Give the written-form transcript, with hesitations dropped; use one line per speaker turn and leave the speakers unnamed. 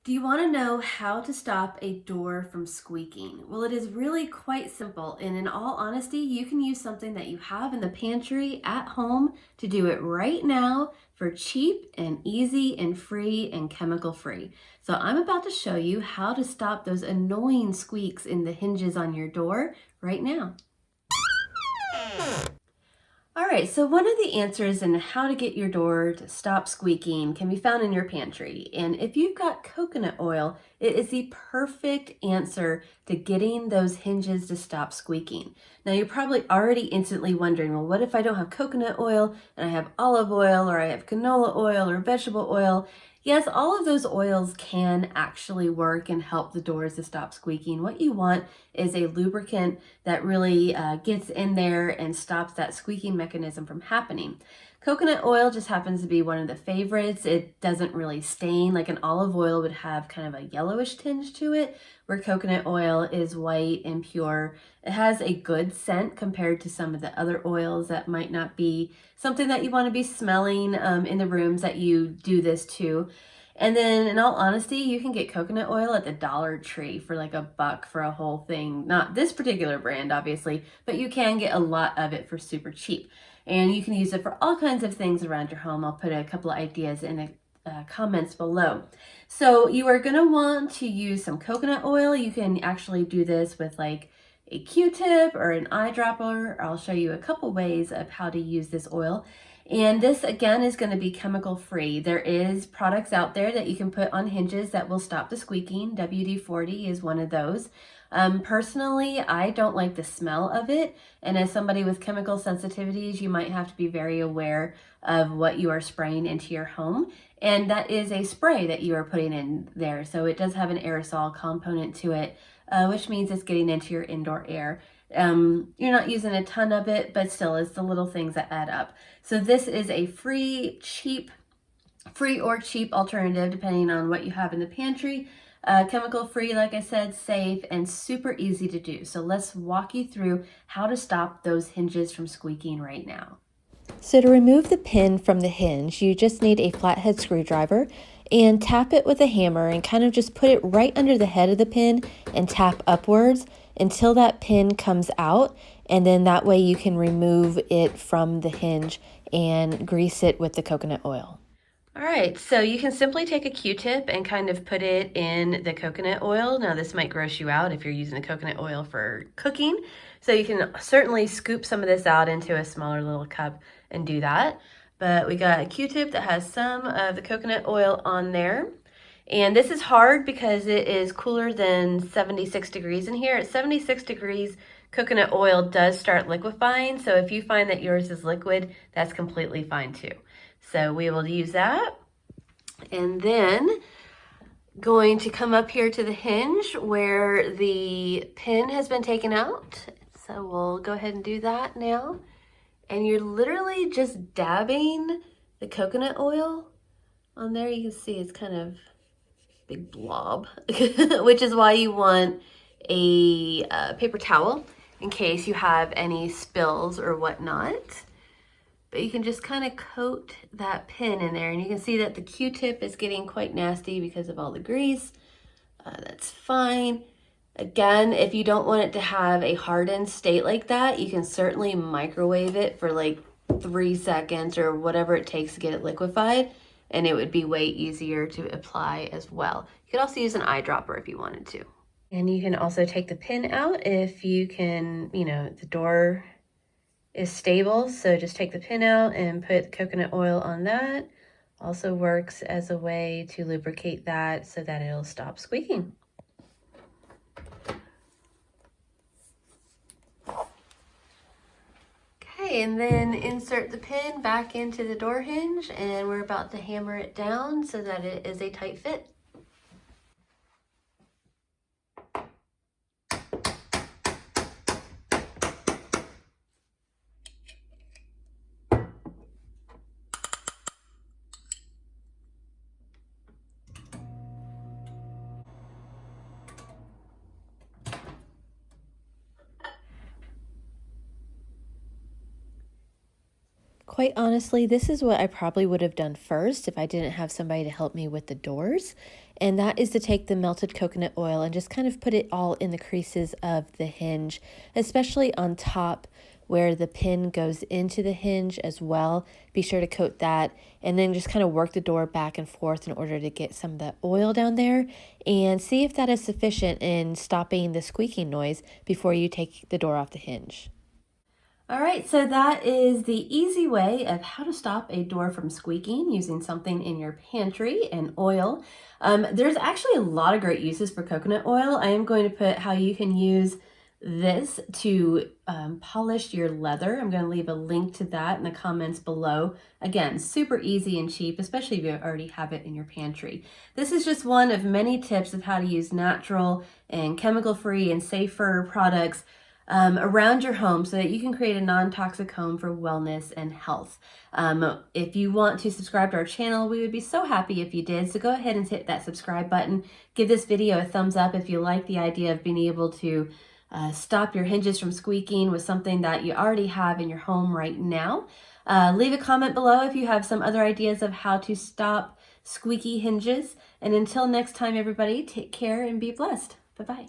Do you want to know how to stop a door from squeaking? Well, it is really quite simple. And in all honesty, you can use something that you have in the pantry at home to do it right now for cheap and easy and free and chemical free. So I'm about to show you how to stop those annoying squeaks in the hinges on your door right now. All right, so one of the answers in how to get your door to stop squeaking can be found in your pantry. And if you've got coconut oil, it is the perfect answer to getting those hinges to stop squeaking. Now, you're probably already instantly wondering, well, what if I don't have coconut oil and I have olive oil or I have canola oil or vegetable oil? Yes, all of those oils can actually work and help the doors to stop squeaking. What you want is a lubricant that really gets in there and stops that squeaking mechanism from happening. Coconut oil just happens to be one of the favorites. It doesn't really stain. Like an olive oil would have kind of a yellowish tinge to it, where coconut oil is white and pure. It has a good scent compared to some of the other oils that might not be something that you want to be smelling in the rooms that you do this to. And then in all honesty, you can get coconut oil at the Dollar Tree for like $1 for a whole thing. Not this particular brand, obviously, but you can get a lot of it for super cheap. And you can use it for all kinds of things around your home. I'll put a couple of ideas in the comments below. So you are going to want to use some coconut oil. You can actually do this with like a Q-tip or an eyedropper. I'll show you a couple ways of how to use this oil. And this again is going to be chemical free. There is products out there that you can put on hinges that will stop the squeaking. WD-40 is one of those. Personally, I don't like the smell of it. And as somebody with chemical sensitivities, you might have to be very aware of what you are spraying into your home. And that is a spray that you are putting in there. So it does have an aerosol component to it, which means it's getting into your indoor air. You're not using a ton of it, but still it's the little things that add up. So this is a free or cheap alternative depending on what you have in the pantry. Chemical free, like I said, safe and super easy to do. So let's walk you through how to stop those hinges from squeaking right now.
So to remove the pin from the hinge, you just need a flathead screwdriver and tap it with a hammer and kind of just put it right under the head of the pin and tap upwards until that pin comes out, and then that way you can remove it from the hinge and grease it with the coconut oil.
All right, so you can simply take a Q-tip and kind of put it in the coconut oil. Now this might gross you out if you're using the coconut oil for cooking. So you can certainly scoop some of this out into a smaller little cup and do that. But we got a Q-tip that has some of the coconut oil on there. And this is hard because it is cooler than 76 degrees in here. At 76 degrees, coconut oil does start liquefying. So if you find that yours is liquid, that's completely fine too. So we will use that. And then going to come up here to the hinge where the pin has been taken out. So we'll go ahead and do that now. And you're literally just dabbing the coconut oil on there. You can see it's kind of big blob, which is why you want a paper towel in case you have any spills or whatnot. But you can just kind of coat that pin in there, and you can see that the Q-tip is getting quite nasty because of all the grease. That's fine. Again, if you don't want it to have a hardened state like that, you can certainly microwave it for like 3 seconds or whatever it takes to get it liquefied, and it would be way easier to apply as well. You could also use an eyedropper if you wanted to. And you can also take the pin out if you can, the door is stable. So just take the pin out and put coconut oil on that. Also works as a way to lubricate that so that it'll stop squeaking. Okay, and then insert the pin back into the door hinge, and we're about to hammer it down so that it is a tight fit.
Quite honestly, this is what I probably would have done first if I didn't have somebody to help me with the doors. And that is to take the melted coconut oil and just kind of put it all in the creases of the hinge, especially on top where the pin goes into the hinge as well. Be sure to coat that and then just kind of work the door back and forth in order to get some of that oil down there and see if that is sufficient in stopping the squeaking noise before you take the door off the hinge.
All right, so that is the easy way of how to stop a door from squeaking using something in your pantry and oil. There's actually a lot of great uses for coconut oil. I am going to put how you can use this to polish your leather. I'm going to leave a link to that in the comments below. Again, super easy and cheap, especially if you already have it in your pantry. This is just one of many tips of how to use natural and chemical-free and safer products around your home so that you can create a non-toxic home for wellness and health. If you want to subscribe to our channel, we would be so happy if you did. So go ahead and hit that subscribe button. Give this video a thumbs up if you like the idea of being able to stop your hinges from squeaking with something that you already have in your home right now. Leave a comment below if you have some other ideas of how to stop squeaky hinges. And until next time, everybody, take care and be blessed. Bye-bye.